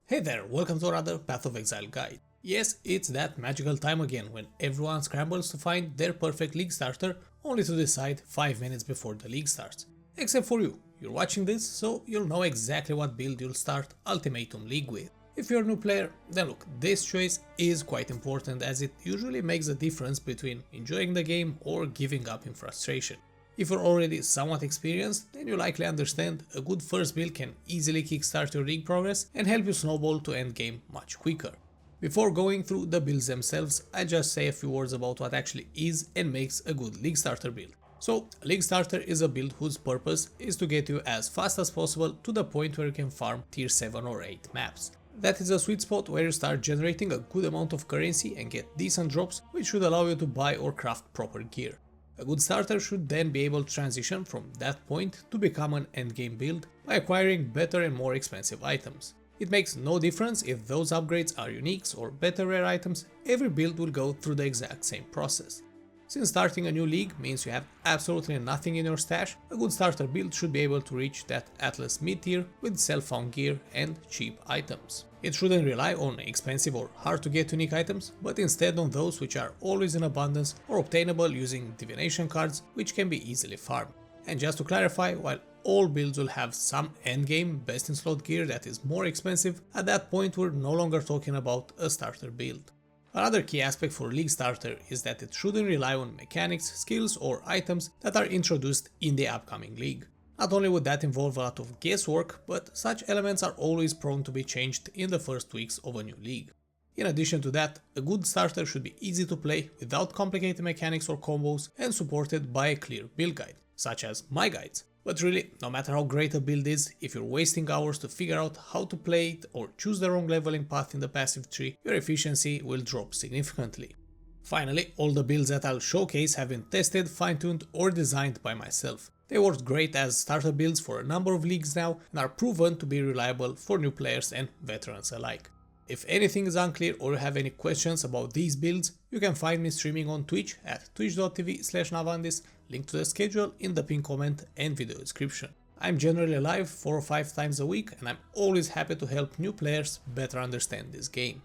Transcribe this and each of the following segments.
Hey there, welcome to another Path of Exile guide. Yes, it's that magical time again when everyone scrambles to find their perfect league starter only to decide 5 minutes before the league starts. Except for you, you're watching this so you'll know exactly what build you'll start Ultimatum League with. If you're a new player, then look, this choice is quite important as it usually makes a difference between enjoying the game or giving up in frustration. If you're already somewhat experienced, then you likely understand a good first build can easily kickstart your league progress and help you snowball to endgame much quicker. Before going through the builds themselves, I just say a few words about what actually is and makes a good league starter build. So, a league starter is a build whose purpose is to get you as fast as possible to the point where you can farm tier 7 or 8 maps. That is a sweet spot where you start generating a good amount of currency and get decent drops which should allow you to buy or craft proper gear. A good starter should then be able to transition from that point to become an endgame build by acquiring better and more expensive items. It makes no difference if those upgrades are uniques or better rare items, every build will go through the exact same process. Since starting a new league means you have absolutely nothing in your stash, a good starter build should be able to reach that Atlas mid tier with self-found gear and cheap items. It shouldn't rely on expensive or hard to get unique items, but instead on those which are always in abundance or obtainable using divination cards which can be easily farmed. And just to clarify, while all builds will have some endgame best in slot gear that is more expensive, at that point we're no longer talking about a starter build. Another key aspect for league starter is that it shouldn't rely on mechanics, skills or items that are introduced in the upcoming league. Not only would that involve a lot of guesswork, but such elements are always prone to be changed in the first weeks of a new league. In addition to that, a good starter should be easy to play without complicated mechanics or combos and supported by a clear build guide, such as my guides. But really, no matter how great a build is, if you're wasting hours to figure out how to play it or choose the wrong leveling path in the passive tree, your efficiency will drop significantly. Finally, all the builds that I'll showcase have been tested, fine-tuned or designed by myself. They work great as starter builds for a number of leagues now and are proven to be reliable for new players and veterans alike. If anything is unclear or you have any questions about these builds, you can find me streaming on Twitch at twitch.tv/navandis, link to the schedule in the pinned comment and video description. I'm generally live 4 or 5 times a week and I'm always happy to help new players better understand this game.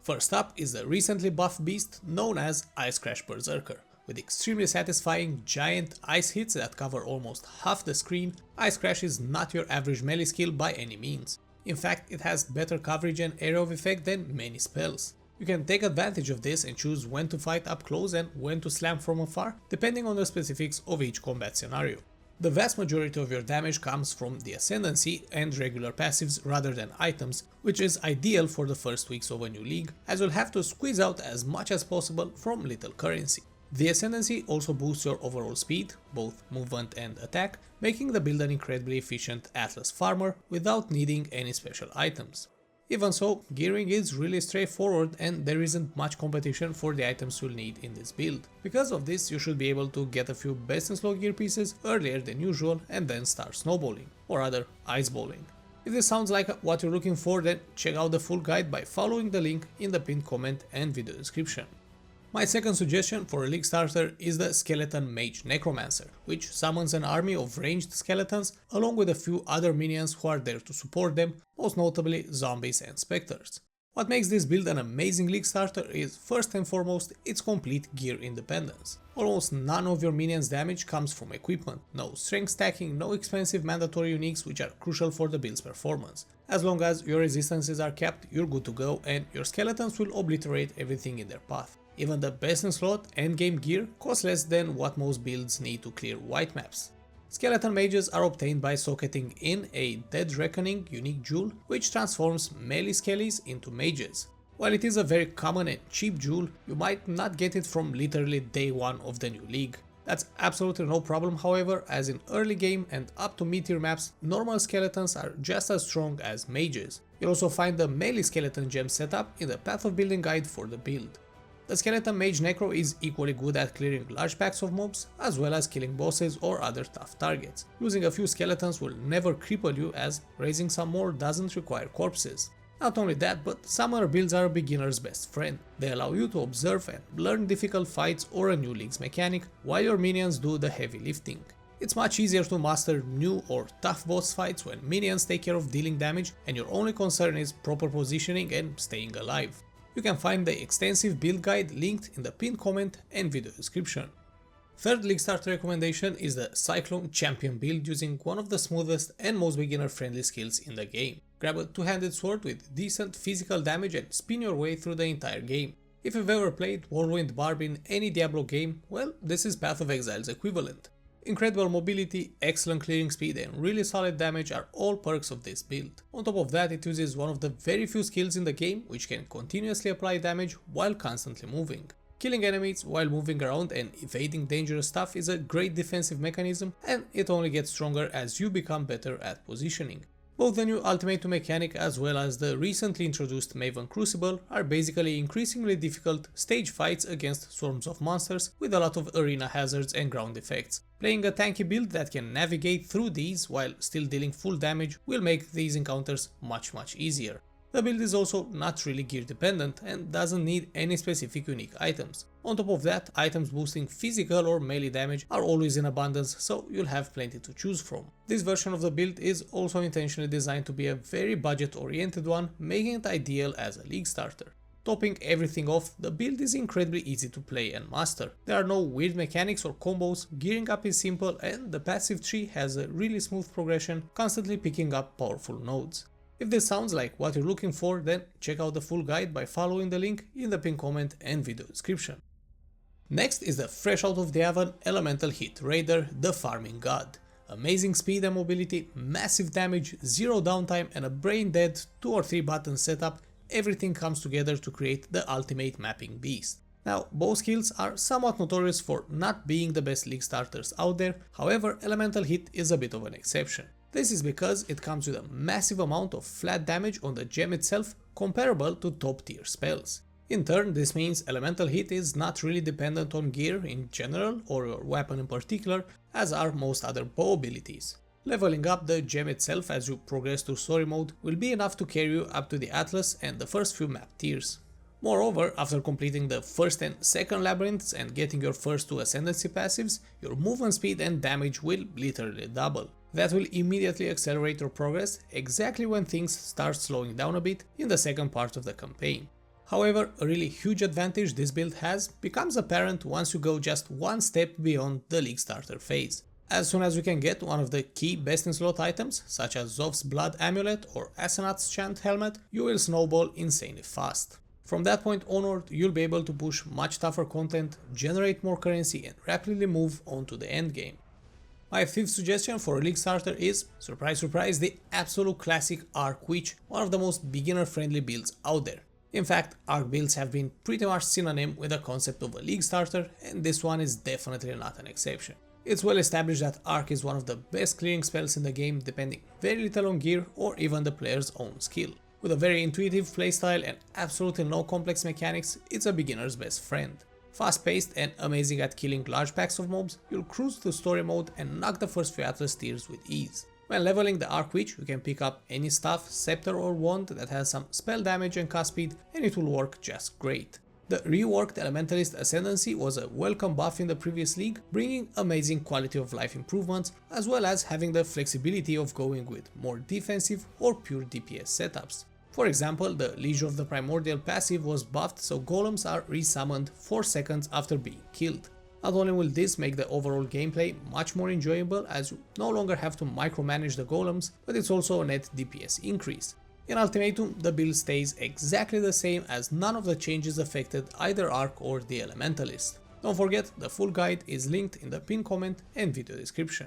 First up is the recently buffed beast known as Ice Crash Berserker. With extremely satisfying giant ice hits that cover almost half the screen, Ice Crash is not your average melee skill by any means. In fact, it has better coverage and area of effect than many spells. You can take advantage of this and choose when to fight up close and when to slam from afar, depending on the specifics of each combat scenario. The vast majority of your damage comes from the ascendancy and regular passives rather than items, which is ideal for the first weeks of a new league, as you'll have to squeeze out as much as possible from little currency. The ascendancy also boosts your overall speed, both movement and attack, making the build an incredibly efficient Atlas farmer without needing any special items. Even so, gearing is really straightforward and there isn't much competition for the items you'll need in this build. Because of this, you should be able to get a few best in slot gear pieces earlier than usual and then start snowballing, or rather iceballing. If this sounds like what you're looking for, then check out the full guide by following the link in the pinned comment and video description. My second suggestion for a league starter is the skeleton mage necromancer, which summons an army of ranged skeletons along with a few other minions who are there to support them, most notably zombies and specters. What makes this build an amazing league starter is first and foremost its complete gear independence. Almost none of your minions' damage comes from equipment, no strength stacking, no expensive mandatory uniques which are crucial for the build's performance. As long as your resistances are kept, you're good to go and your skeletons will obliterate everything in their path. Even the best in slot endgame gear costs less than what most builds need to clear white maps. Skeleton mages are obtained by socketing in a Dead Reckoning unique jewel which transforms melee skellies into mages. While it is a very common and cheap jewel, you might not get it from literally day one of the new league. That's absolutely no problem however, as in early game and up to mid-tier maps, normal skeletons are just as strong as mages. You'll also find the melee skeleton gem setup in the Path of Building guide for the build. The skeleton mage necro is equally good at clearing large packs of mobs as well as killing bosses or other tough targets. Losing a few skeletons will never cripple you as raising some more doesn't require corpses. Not only that, but summoner builds are a beginner's best friend. They allow you to observe and learn difficult fights or a new league's mechanic while your minions do the heavy lifting. It's much easier to master new or tough boss fights when minions take care of dealing damage and your only concern is proper positioning and staying alive. You can find the extensive build guide linked in the pinned comment and video description. Third League Starter recommendation is the Cyclone champion build using one of the smoothest and most beginner friendly skills in the game. Grab a two-handed sword with decent physical damage and spin your way through the entire game. If you've ever played Whirlwind Barb in any Diablo game, well, this is Path of Exile's equivalent. Incredible mobility, excellent clearing speed and really solid damage are all perks of this build. On top of that, it uses one of the very few skills in the game which can continuously apply damage while constantly moving. Killing enemies while moving around and evading dangerous stuff is a great defensive mechanism, and it only gets stronger as you become better at positioning. Both the new Ultimatum mechanic as well as the recently introduced Maven Crucible are basically increasingly difficult stage fights against swarms of monsters with a lot of arena hazards and ground effects. Playing a tanky build that can navigate through these while still dealing full damage will make these encounters much easier. The build is also not really gear dependent and doesn't need any specific unique items. On top of that, items boosting physical or melee damage are always in abundance, so you'll have plenty to choose from. This version of the build is also intentionally designed to be a very budget oriented one, making it ideal as a league starter. Topping everything off, the build is incredibly easy to play and master. There are no weird mechanics or combos, gearing up is simple and the passive tree has a really smooth progression, constantly picking up powerful nodes. If this sounds like what you're looking for, then check out the full guide by following the link in the pinned comment and video description. Next is the fresh out of the oven Elemental Hit Raider, the Farming God. Amazing speed and mobility, massive damage, zero downtime and a brain dead 2 or 3 button setup, everything comes together to create the ultimate mapping beast. Now, both skills are somewhat notorious for not being the best league starters out there, however Elemental Hit is a bit of an exception. This is because it comes with a massive amount of flat damage on the gem itself, comparable to top tier spells. In turn, this means Elemental Hit is not really dependent on gear in general or your weapon in particular, as are most other bow abilities. Leveling up the gem itself as you progress through story mode will be enough to carry you up to the Atlas and the first few map tiers. Moreover, after completing the first and second labyrinths and getting your first 2 ascendancy passives, your movement speed and damage will literally double. That will immediately accelerate your progress exactly when things start slowing down a bit in the second part of the campaign. However, a really huge advantage this build has becomes apparent once you go just one step beyond the league starter phase. As soon as you can get one of the key best in slot items, such as Zov's Blood Amulet or Asenath's Chant Helmet, you will snowball insanely fast. From that point onward, you'll be able to push much tougher content, generate more currency and rapidly move on to the endgame. My fifth suggestion for a league starter is, surprise surprise, the absolute classic Arc Witch, one of the most beginner friendly builds out there. In fact, Arc builds have been pretty much synonym with the concept of a league starter, and this one is definitely not an exception. It's well established that Arc is one of the best clearing spells in the game, depending very little on gear or even the player's own skill. With a very intuitive playstyle and absolutely no complex mechanics, it's a beginner's best friend. Fast paced and amazing at killing large packs of mobs, you'll cruise through story mode and knock the first few Atlas tiers with ease. When leveling the Arc Witch, you can pick up any staff, scepter or wand that has some spell damage and cast speed, and it will work just great. The reworked Elementalist Ascendancy was a welcome buff in the previous league, bringing amazing quality of life improvements, as well as having the flexibility of going with more defensive or pure DPS setups. For example, the Legion of the Primordial passive was buffed so golems are resummoned 4 seconds after being killed. Not only will this make the overall gameplay much more enjoyable as you no longer have to micromanage the golems, but it's also a net DPS increase. In Ultimatum, the build stays exactly the same as none of the changes affected either Arc or the Elementalist. Don't forget, the full guide is linked in the pinned comment and video description.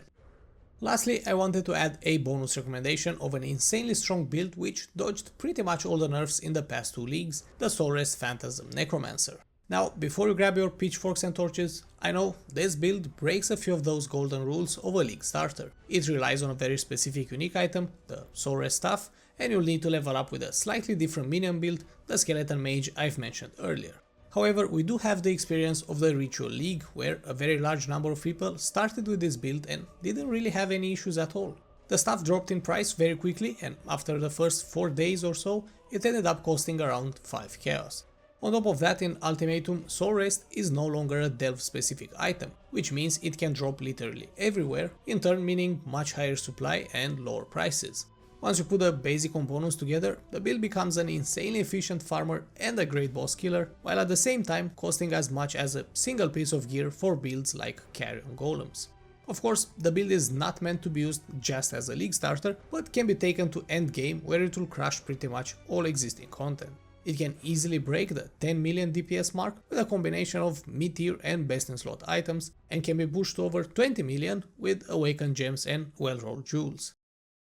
Lastly, I wanted to add a bonus recommendation of an insanely strong build which dodged pretty much all the nerfs in the past 2 leagues, the Soul-Rest Phantasm Necromancer. Now, before you grab your pitchforks and torches, I know this build breaks a few of those golden rules of a league starter. It relies on a very specific unique item, the Soul-Rest Staff, and you'll need to level up with a slightly different minion build, the Skeleton Mage I've mentioned earlier. However, we do have the experience of the Ritual League, where a very large number of people started with this build and didn't really have any issues at all. The stuff dropped in price very quickly, and after the first 4 days or so, it ended up costing around 5 chaos. On top of that, in Ultimatum, Soul Rest is no longer a delve specific item, which means it can drop literally everywhere, in turn meaning much higher supply and lower prices. Once you put the basic components together, the build becomes an insanely efficient farmer and a great boss killer, while at the same time costing as much as a single piece of gear for builds like Carrion Golems. Of course, the build is not meant to be used just as a league starter, but can be taken to endgame where it will crush pretty much all existing content. It can easily break the 10 million DPS mark with a combination of mid-tier and best-in-slot items, and can be pushed to over 20 million with awakened gems and well-rolled jewels.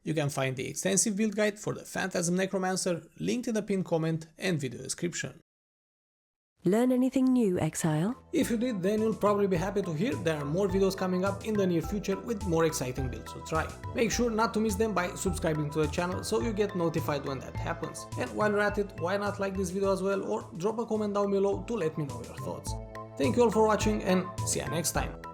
You can find the extensive build guide for the Phantasm Necromancer linked in the pinned comment and video description. Learn anything new, Exile? If you did, then you'll probably be happy to hear there are more videos coming up in the near future with more exciting builds to try. Make sure not to miss them by subscribing to the channel so you get notified when that happens. And while you're at it, why not like this video as well, or drop a comment down below to let me know your thoughts. Thank you all for watching and see you next time.